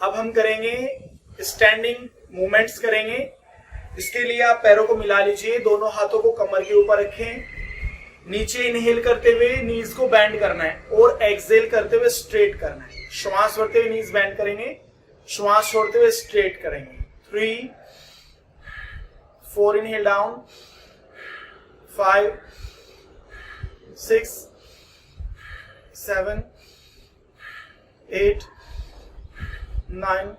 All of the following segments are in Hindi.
अब हम करेंगे स्टैंडिंग मूवमेंट्स करेंगे। इसके लिए आप पैरों को मिला लीजिए, दोनों हाथों को कमर के ऊपर रखें, नीचे इनहेल करते हुए नीज को बैंड करना है और एक्सहेल करते हुए स्ट्रेट करना है। श्वास भरते हुए नीज बैंड करेंगे, श्वास छोड़ते हुए स्ट्रेट करेंगे। 3 4 इनहेल डाउन, 5 6 7 8 9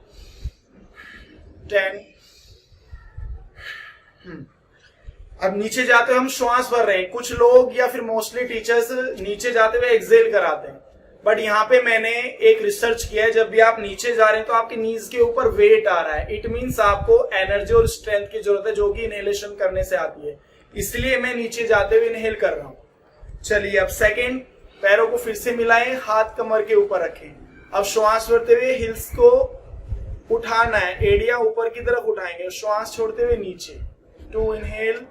10। अब नीचे जाते हुए हम श्वास भर रहे हैं। कुछ लोग या फिर मोस्टली टीचर्स नीचे जाते हुए एक्सहेल कराते हैं, बट यहाँ पे मैंने एक रिसर्च किया है, जब भी आप नीचे जा रहे हैं तो आपके नीज के ऊपर वेट आ रहा है, इट मींस आपको एनर्जी और स्ट्रेंथ की जरूरत है जो कि इनहेलेशन करने से आती है, इसलिए मैं नीचे जाते हुए इनहेल कर रहा हूं। चलिए अब सेकेंड, पैरों को फिर से मिलाएं, हाथ कमर के ऊपर रखें। अब श्वास भरते हुए हिल्स को उठाना है, एड़ियां ऊपर की तरफ उठाएंगे, श्वास छोड़ते हुए नीचे। 2 इनहेल,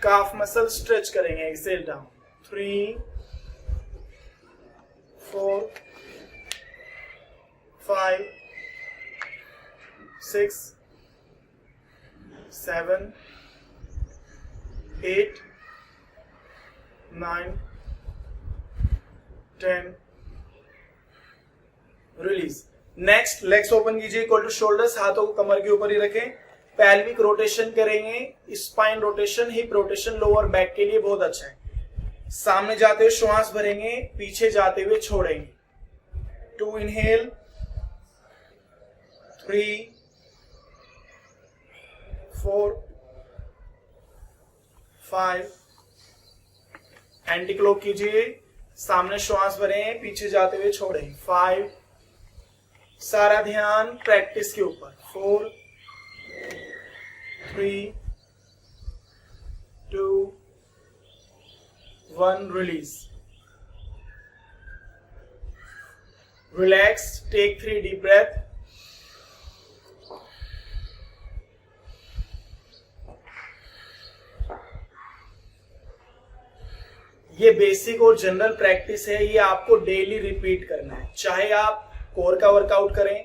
काफ मसल स्ट्रेच करेंगे, exhale down. 3 4 5 6 7 8 9 10। Release. Next, legs open कीजिए इक्वल टू शोल्डर्स, हाथों को कमर के ऊपर ही रखें। पैल्विक रोटेशन करेंगे, spine rotation, hip rotation lower back के लिए बहुत अच्छा है। सामने जाते हुए श्वास भरेंगे, पीछे जाते हुए छोड़ेंगे। 2 इनहेल, 3 4 5। एंटी क्लॉक कीजिए, सामने श्वास भरें, पीछे जाते हुए छोड़ें। 5। सारा ध्यान प्रैक्टिस के ऊपर। 4 3 2 1। Release. Relax, take 3 deep breath. ये बेसिक और जनरल प्रैक्टिस है, ये आपको डेली रिपीट करना है, चाहे आप कोर का वर्कआउट करें,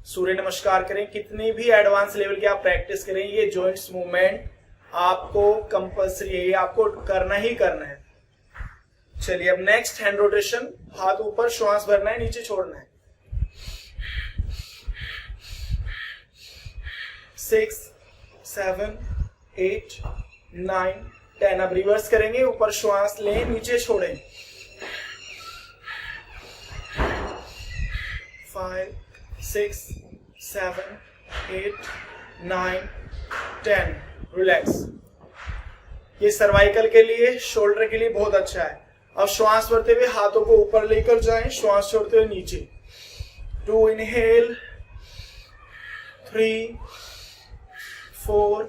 सूर्य नमस्कार करें, कितनी भी एडवांस लेवल की आप प्रैक्टिस करें, ये जॉइंट्स मूवमेंट आपको कंपल्सरी है, ये आपको करना ही करना है। चलिए अब नेक्स्ट, हैंड रोटेशन, हाथ ऊपर, श्वास भरना है, नीचे छोड़ना है। 6 7 8 9 10। अब रिवर्स करेंगे, ऊपर श्वास लें, नीचे छोड़ें। 5 6 7 8 9 10। रिलैक्स। ये सर्वाइकल के लिए, शोल्डर के लिए बहुत अच्छा है। अब श्वास भरते हुए हाथों को ऊपर लेकर जाएं, श्वास छोड़ते हुए नीचे। 2 inhale, 3 4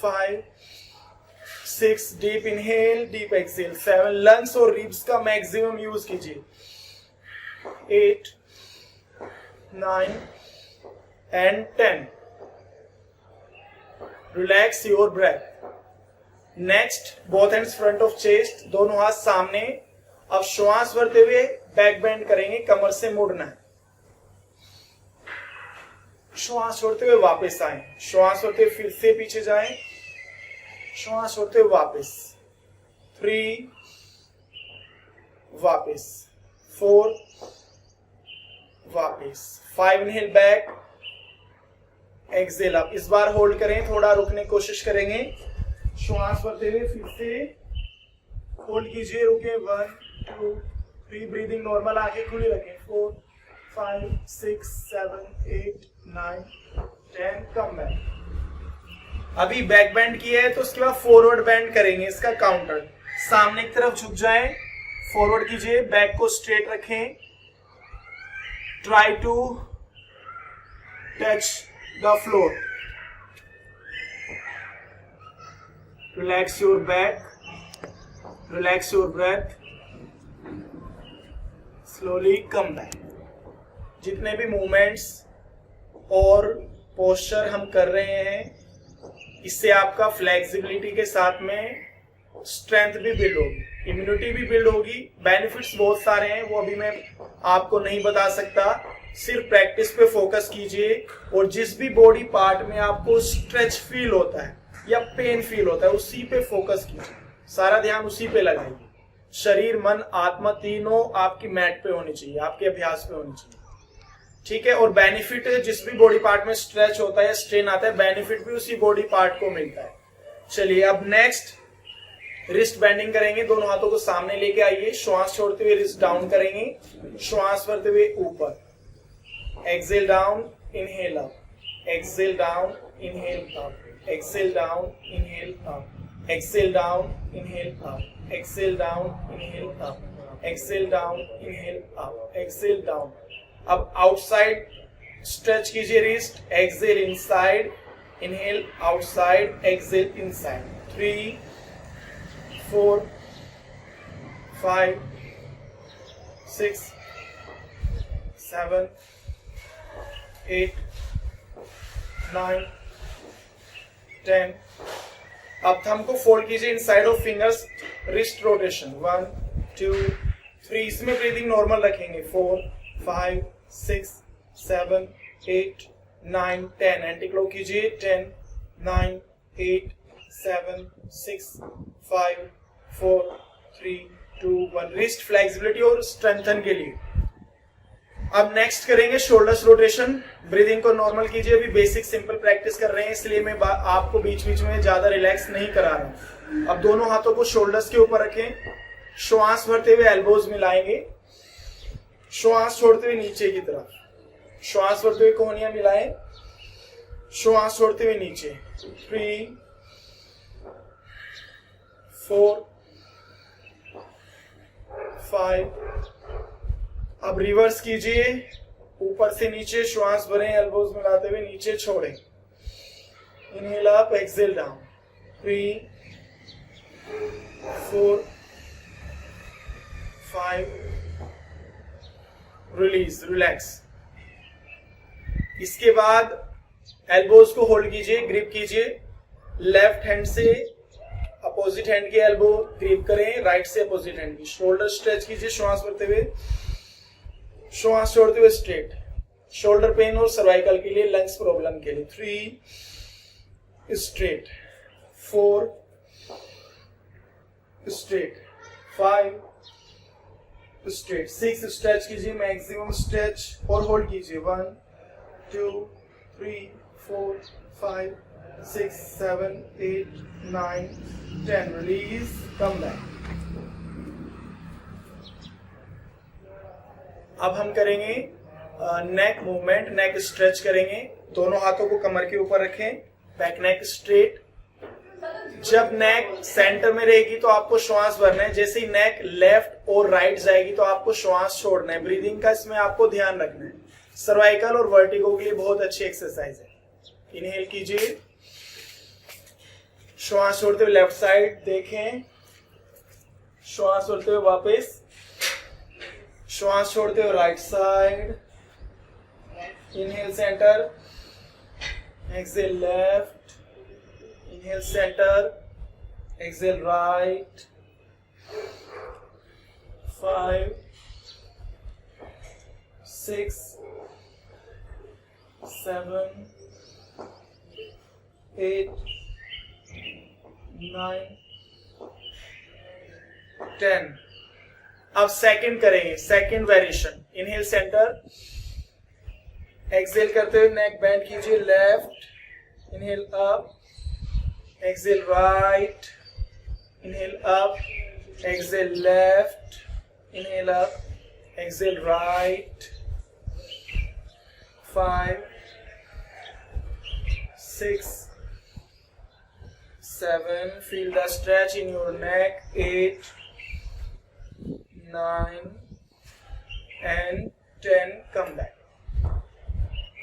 5 6। Deep inhale, deep exhale. 7। Lungs और रिब्स का मैक्सिमम यूज कीजिए। 8 9 and 10। Relax your breath. Next, both hands front of chest, दोनों हाथ सामने। अब श्वास भरते हुए बैक बेंड करेंगे, कमर से मुड़ना है। श्वास छोड़ते हुए वापस आए, श्वास छोड़ते हुए फिर से पीछे जाएं, श्वास छोड़ते हुए वापस। 3 वापस, 4 वापस, 5 इनहेल बैक, एक्सहेल अप। इस बार होल्ड करें, थोड़ा रुकने की कोशिश करेंगे। श्वास भरते हुए फिर से होल्ड कीजिए, रुके। 1 2 3। ब्रीदिंग नॉर्मल, आंखें खुली रखें। 4 5 6 7 8 9 10। Come back. अभी बैक बेंड किया है तो उसके बाद फॉरवर्ड बेंड करेंगे, इसका काउंटर। सामने की तरफ झुक जाएं, फॉरवर्ड कीजिए, बैक को स्ट्रेट रखें। Try to touch the floor. Relax your back, relax your breath, slowly come back। जितने भी मूवमेंट्स और पोस्चर हम कर रहे हैं, इससे आपका फ्लेक्सिबिलिटी के साथ में स्ट्रेंथ भी बिल्ड होगी, इम्यूनिटी भी बिल्ड होगी। बेनिफिट्स बहुत सारे हैं, वो अभी मैं आपको नहीं बता सकता। सिर्फ प्रैक्टिस पे फोकस कीजिए और जिस भी बॉडी पार्ट में आपको स्ट्रेच फील होता है या पेन फील होता है उसी पे फोकस कीजिए, सारा ध्यान उसी पे लगाइए। शरीर मन आत्मा तीनों आपकी मैट पे होनी चाहिए, आपके अभ्यास पे होनी चाहिए, ठीक है। और बेनिफिट जिस भी बॉडी पार्ट में स्ट्रेच होता है या स्ट्रेन आता है, बेनिफिट भी उसी बॉडी पार्ट को मिलता है। चलिए अब नेक्स्ट रिस्ट बेंडिंग करेंगे, दोनों हाथों को सामने लेके आइए, श्वास छोड़ते हुए रिस्ट डाउन करेंगे, श्वास भरते हुए ऊपर, exhale down, inhale up, exhale down, inhale up, exhale down, inhale up, exhale down, inhale up, exhale down, inhale up, exhale down, inhale up, exhale down. अब आउटसाइड स्ट्रेच कीजिए wrist, exhale inside, inhale outside, exhale inside. 3 4 5 6 7 8 9 10। अब थंब को फोल्ड कीजिए inside of fingers, wrist rotation 1 2 3। इसमें ब्रीदिंग नॉर्मल रखेंगे 4 5 6 7 8 9 10। एंटी क्लोज कीजिए 10 9 8 7 6 5 4 3 2 1। रिस्ट फ्लेक्सिबिलिटी और स्ट्रेंथन के लिए। अब नेक्स्ट करेंगे शोल्डर्स रोटेशन। ब्रीदिंग को नॉर्मल कीजिए, अभी बेसिक सिंपल प्रैक्टिस कर रहे हैं इसलिए मैं आपको बीच बीच में ज्यादा रिलैक्स नहीं करा रहा हूं। अब दोनों हाथों को शोल्डर्स के ऊपर रखें, श्वास भरते हुए एल्बोज मिलाएंगे, श्वास छोड़ते हुए नीचे की तरफ, श्वास भरते हुए कोहनियां मिलाएं, श्वास छोड़ते हुए नीचे। 3 4 5। अब रिवर्स कीजिए, ऊपर से नीचे श्वास भरें, एल्बोज मिलाते हुए नीचे छोड़ें, inhale up, exhale down. 3 4 5। Release, relax. इसके बाद एल्बोज को होल्ड कीजिए, ग्रिप कीजिए, लेफ्ट हैंड से अपोजिट हैंड की एल्बो ग्रिप करें, राइट से अपोजिट हैंड की। शोल्डर स्ट्रेच कीजिए, श्वास भरते हुए, श्वास छोड़ते हुए स्ट्रेट। शोल्डर पेन और सर्वाइकल के लिए, लंग्स प्रॉब्लम के लिए 3 स्ट्रेट, 4 स्ट्रेट, 5 स्ट्रेट, 6 स्ट्रेच कीजिए, मैक्सिमम स्ट्रेच और होल्ड कीजिए 1 2 3 4 5 6 7 8 9 10। Release, come back. अब हम करेंगे नेक मूवमेंट, नेक स्ट्रेच करेंगे। दोनों हाथों को कमर के ऊपर रखें, बैक नेक स्ट्रेट। जब नेक सेंटर में रहेगी तो आपको श्वास भरना है, जैसे ही नेक लेफ्ट और राइट जाएगी तो आपको श्वास छोड़ना है। ब्रीदिंग का इसमें आपको ध्यान रखना है। सर्वाइकल और वर्टिगो के लिए बहुत अच्छी एक्सरसाइज है। इनहेल कीजिए, श्वास छोड़ते हुए लेफ्ट साइड देखें, श्वास छोड़ते हुए वापस, श्वास छोड़ते हुए right side, inhale centre, exhale left, inhale centre, exhale right. 5 6 7 8 9 10। अब सेकंड करेंगे, second variation. Inhale centre, exhale करते हुए नेक बेंड कीजिए, left, inhale up, exhale right, inhale up, exhale left, inhale up, exhale right. 5 6 7, feel the stretch in your neck, 8 9 and 10, come back।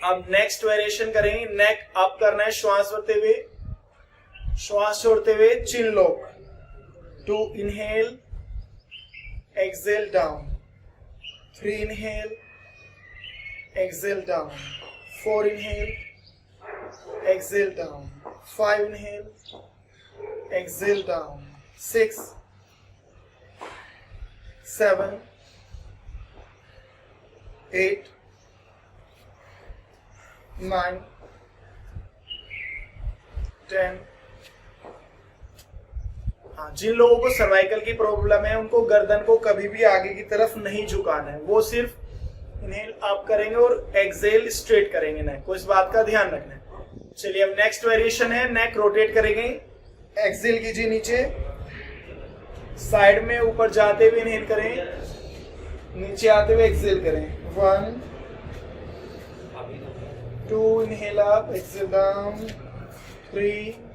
अब नेक्स्ट वेरिएशन करेंगे, नेक अप करना है, श्वास भरते हुए, श्वास छोड़ते हुए chin lock. 2 inhale, exhale down, 3 inhale, exhale down, 4 inhale, exhale down, 5 inhale, exhale down, 6 7 8 9, 10। हाँ, जिन लोगों को सर्वाइकल की प्रॉब्लम है उनको गर्दन को कभी भी आगे की तरफ नहीं झुकाना है, वो सिर्फ इनहेल अप करेंगे और एक्सहेल स्ट्रेट करेंगे नेक को, इस बात का ध्यान रखना है। चलिए अब नेक्स्ट वेरिएशन है, नेक रोटेट करेंगे, एक्सहेल कीजिए नीचे, साइड में ऊपर जाते हुए इनहेल करें, नीचे आते हुए एक्सहेल करें। 1, 2 inhale up, exhale down, 3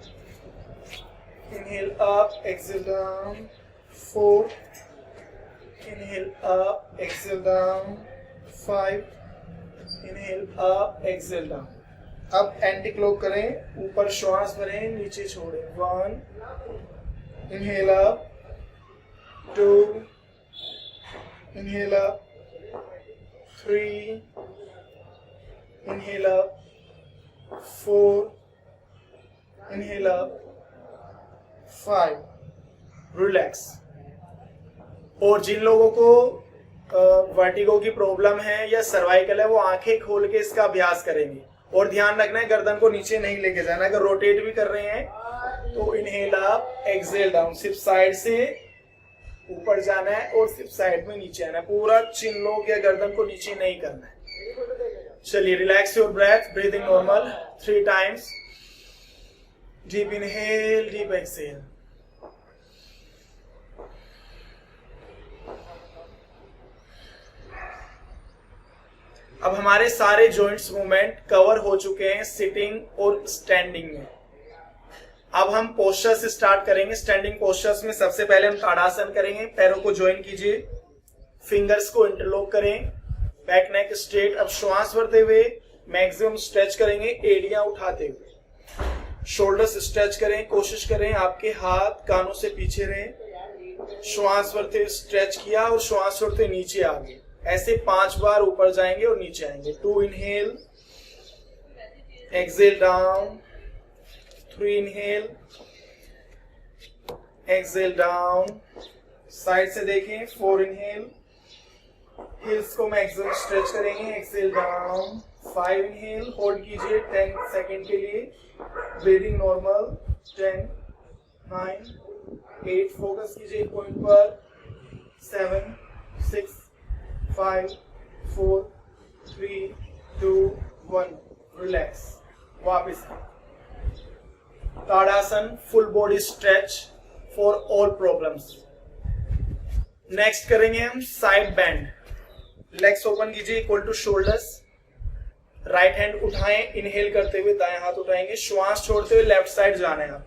inhale up, exhale down, 4 inhale up, exhale down, 5 inhale up, exhale down। अब एंटी क्लॉक करें, ऊपर श्वास भरें, नीचे छोड़ें। 1 inhale up, 2 inhale up, 3 inhale up, 4 inhale up, 5 relax. और जिन लोगों को वर्टिगो की प्रॉब्लम है या सर्वाइकल है वो आंखें खोल के इसका अभ्यास करेंगे, और ध्यान रखना है गर्दन को नीचे नहीं लेके जाना। अगर रोटेट भी कर रहे हैं तो इनहेल अप, एक्सहेल डाउन, सिर्फ साइड से ऊपर जाना है और सिर्फ साइड में नीचे आना है, पूरा चिन लोग या गर्दन को नीचे नहीं करना है। चलिए relax your breath, breathing normal 3 times, deep inhale, deep exhale. अब हमारे सारे जॉइंट्स मूवमेंट कवर हो चुके हैं सिटिंग और स्टैंडिंग में। अब हम पोस्चर से स्टार्ट करेंगे। स्टैंडिंग पोस्चर्स में सबसे पहले हम ताड़ासन करेंगे, पैरों को ज्वाइन कीजिए, फिंगर्स को इंटरलॉक करें, बैक नेक स्ट्रेट। अब श्वास भरते हुए मैक्सिमम स्ट्रेच करेंगे, एड़ियां उठाते हुए, शोल्डर्स स्ट्रेच करें, कोशिश करें आपके हाथ कानों से पीछे रहें। श्वास भरते हुए स्ट्रेच किया और श्वास छोड़ते नीचे आ गए, ऐसे 5 बार ऊपर जाएंगे और नीचे आएंगे। 2 inhale, exhale down, 3 inhale, exhale down, side से देखें, 4 इनहेल, हिल्स को मैक्सिमम स्ट्रेच करेंगे, एक्सहेल डाउन, 5 इनहेल, होल्ड कीजिए 10 सेकेंड के लिए, ब्रीदिंग नॉर्मल, 10, 9, 8, फोकस कीजिए एक पॉइंट पर, 7, 6, 5, 4, 3, 2, 1, रिलैक्स। वापिस Tadasana, full body stretch for all problems. Next करेंगे हम साइड बेंड। लेग्स ओपन कीजिए equal to shoulders, right hand उठाएं, इनहेल करते हुए दाएं हाथ उठाएंगे, श्वास छोड़ते हुए लेफ्ट साइड जाना है। आप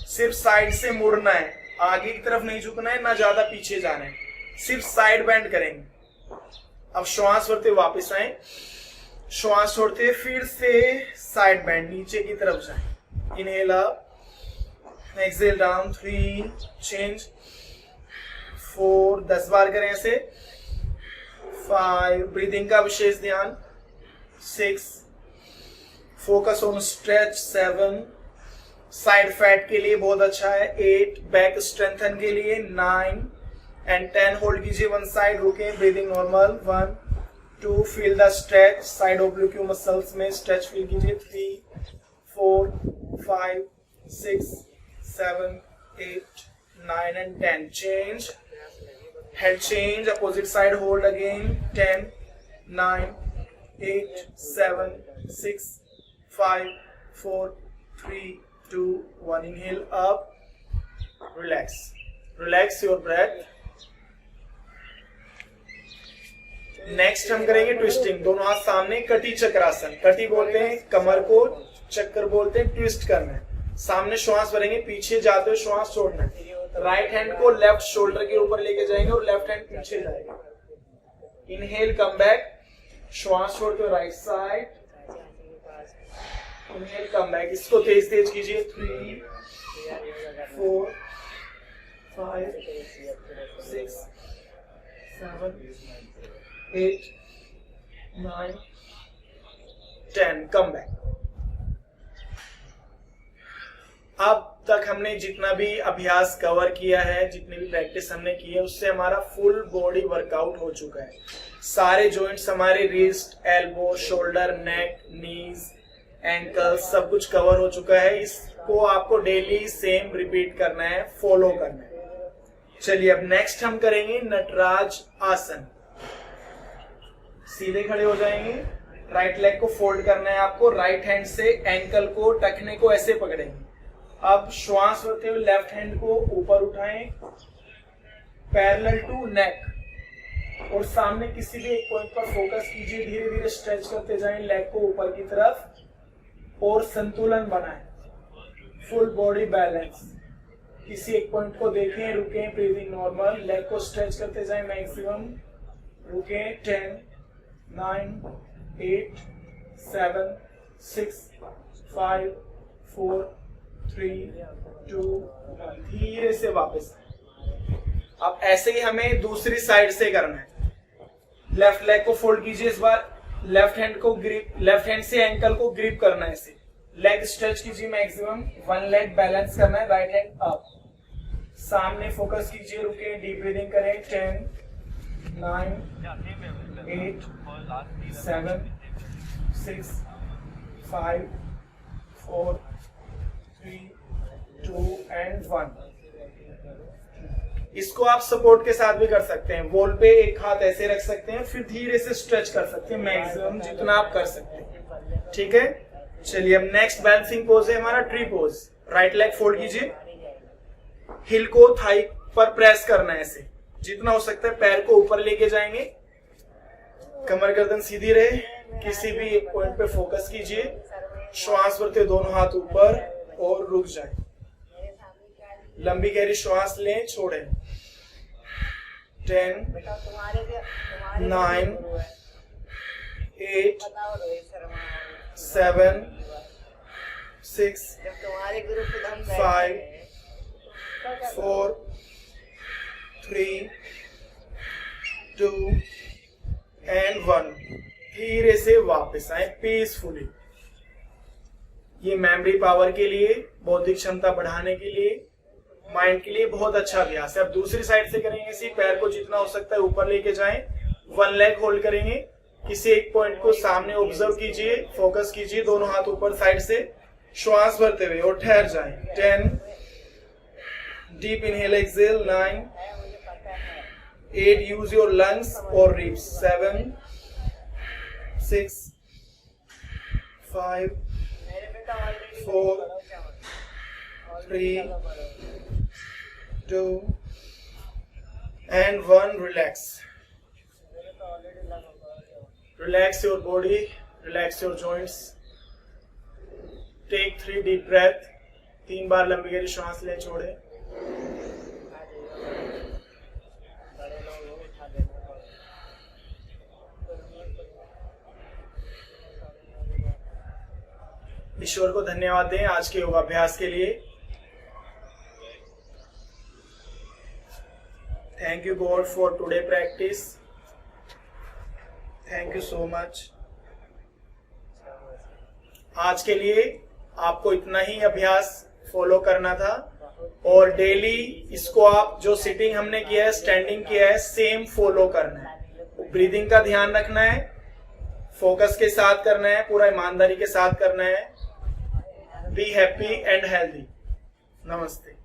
सिर्फ साइड से मुड़ना है, आगे की तरफ नहीं झुकना है, ना ज्यादा पीछे जाना है, सिर्फ साइड बेंड करेंगे। अब श्वास भरते वापस आए, श्वास छोड़ते फिर से साइड बेंड, नीचे की तरफ जाए। Inhale up, exhale down, 3, change, 4, 10 बार करें ऐसे, 5, ब्रीदिंग का विशेष ध्यान, 6, focus on stretch, 7, side fat के लिए बहुत अच्छा है, 8, बैक स्ट्रेंथन के लिए, 9 एंड 10, होल्ड कीजिए वन साइड, रुके, breathing normal, 1, 2, feel the stretch, side oblique muscles में स्ट्रेच फील कीजिए, 3, 4, 5, 6, 7, 8, 9 and 10, change, head change, opposite side, hold again, 10, 9, 8, 7, 6, 5, 4, 3, 2, 1, inhale up, relax your breath। Next हम करेंगे ट्विस्टिंग, दोनों हाथ सामने, कटी चक्रासन। कटी बोलते हैं कमर को, चक्कर बोलते हैं ट्विस्ट करना है। सामने श्वास भरेंगे, पीछे जाते हुए श्वास छोड़ना है। राइट हैंड को लेफ्ट शोल्डर के ऊपर लेके जाएंगे और लेफ्ट हैंड पीछे जाएगा। इनहेल, कम बैक, श्वास छोड़ते हुए right side, inhale, come back. इसको तेज तेज कीजिए, 3, 4, 5, 6, 7, 8, 9, 10, कम बैक। अब तक हमने जितना भी अभ्यास कवर किया है, जितनी भी प्रैक्टिस हमने की है, उससे हमारा फुल बॉडी वर्कआउट हो चुका है। सारे जॉइंट्स हमारे रिस्ट, एल्बो, शोल्डर, नेक, नीज, एंकल सब कुछ कवर हो चुका है। इसको आपको डेली सेम रिपीट करना है, फॉलो करना है। चलिए अब नेक्स्ट हम करेंगे नटराज आसन। सीधे खड़े हो जाएंगे, राइट लेग को फोल्ड करना है आपको, राइट हैंड से एंकल को, टखने को ऐसे पकड़ेंगे। अब श्वास लेते हुए लेफ्ट हैंड को ऊपर उठाएं पैरेलल टू नेक, और सामने किसी भी एक पॉइंट पर फोकस कीजिए। धीरे धीरे स्ट्रेच करते जाएं लेग को ऊपर की तरफ और संतुलन बनाएं, फुल बॉडी बैलेंस। किसी एक पॉइंट को देखें, रुकें, ब्रीदिंग नॉर्मल, लेग को स्ट्रेच करते जाएं मैक्सिमम, रुकें। 10, 9, 8, 7, 6, 5, 4, 3, 2, धीरे से वापस। अब ऐसे ही हमें दूसरी साइड से करना है। लेफ्ट लेग को फोल्ड कीजिए, इस बार लेफ्ट हैंड को ग्रिप, लेफ्ट हैंड से एंकल को ग्रिप करना है ऐसे, लेग स्ट्रेच कीजिए मैक्सिमम, वन लेग बैलेंस करना है, राइट हैंड अप, सामने फोकस कीजिए, रुके, डीप ब्रीदिंग करें। 10, 9, 8, 7, 6, 5, 4, 3, 2 and 1। इसको आप सपोर्ट के साथ भी कर सकते हैं, वॉल पे एक हाथ ऐसे रख सकते हैं, फिर धीरे से स्ट्रेच कर सकते हैं मैक्सिमम जितना आप कर सकते हैं। ठीक है, चलिए अब नेक्स्ट बैलेंसिंग पोज है हमारा tree pose. Right leg fold कीजिए, हिल को थाई पर प्रेस करना है ऐसे, जितना हो सकता है पैर को ऊपर लेके जाएंगे, कमर गर्दन सीधी रहे, किसी भी एक पॉइंट पे फोकस कीजिए, श्वास भरते दोनों हाथ ऊपर और रुक जाए, लंबी गहरी श्वास लें, छोड़ें। 10, 9, 8, 7, 6, 5, 4, 3, 2 and 1। धीरे से वापस आए पीसफुली। ये मेमोरी पावर के लिए, बौद्धिक क्षमता बढ़ाने के लिए, माइंड के लिए बहुत अच्छा अभ्यास है। अब दूसरी साइड से करेंगे, इसी पैर को जितना हो सकता है ऊपर लेके जाएं, वन लेग होल्ड करेंगे, किसी एक पॉइंट को सामने ऑब्जर्व कीजिए, फोकस कीजिए, दोनों हाथ ऊपर साइड से, श्वास भरते हुए और ठहर जाएं। 10, deep inhale exhale. 9, 8, use your lungs और ribs. 7, 6, 5, 4, 3, 2 and 1। Relax. Relax your body, relax your joints. Take 3 deep breath. 3 बार लंबी गहरी श्वास लें, छोड़ें। ईश्वर को धन्यवाद दें आज के योगाभ्यास के लिए। Thank you God for today practice. Thank you so much. आज के लिए आपको इतना ही अभ्यास फॉलो करना था, और डेली इसको आप जो सिटिंग हमने किया है, स्टैंडिंग किया है, सेम फॉलो करना है। ब्रीदिंग का ध्यान रखना है, फोकस के साथ करना है, पूरा ईमानदारी के साथ करना है। Be happy and healthy. नमस्ते।